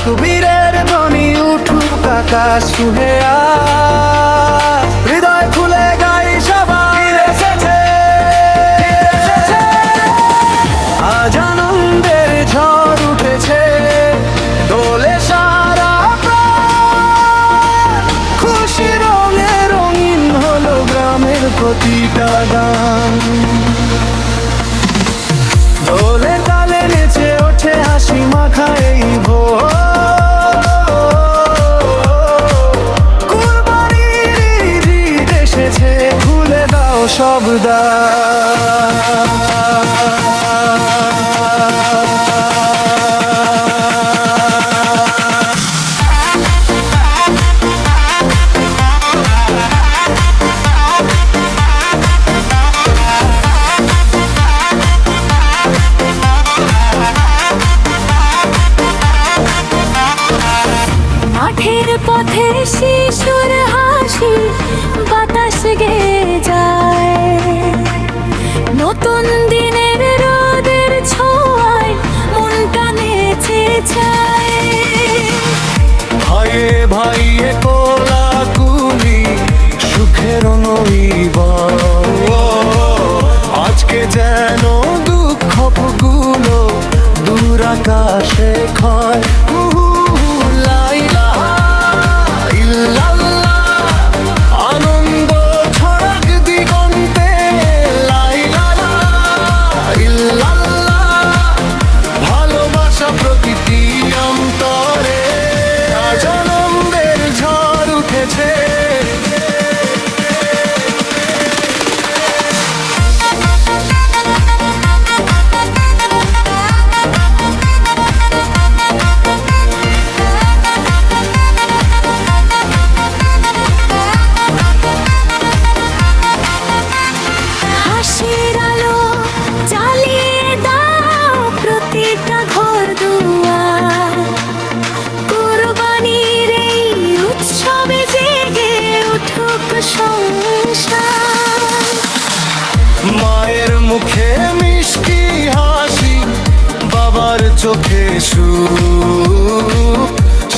তাকবীরের ধ্বনি উঠুক আকাশ ছুঁয়ে আজ, হৃদয় খুলে গাই সবাই এসেছে, আজ আনন্দের ঝড় উঠেছে, দোলে সারা প্রাণ, খুশি রঙে রঙিন হলো গ্রামের প্রতিটা গান। দোলে তালে নেচে ওঠে হাসি মাখা এই ভোর, কুরবানির ঈদ এসেছে, খুলে দাও সব দ্বার। মাঠের পথে শিশুর হাসি বাতাস গেয়ে যায়, নতুন দিনের রোদের ছোঁয়ায় মনটা নেচে যায়। ভাইয়ে ভাইয়ে কোলাকুলি সুখের নইবার, আজকে যেন দুঃখগুলো দূর আকাশে ক্ষয়। আনন্দ ছড়াক দিগন্তে, ভালোবাসা প্রকৃতি অন্তরে, আজ আনন্দের ঝড় উঠেছে। হাসির আলো জ্বালিয়ে দাও প্রতিটা ঘর দুয়ার, কুরবানির এই উৎসবে জেগে উঠুক সংসার। মায়ের মুখে মিষ্টি হাসি, বাবার চোখে সুখ,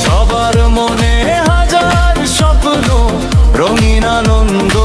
সবার মনে হাজার স্বপ্ন, রঙিন আনন্দ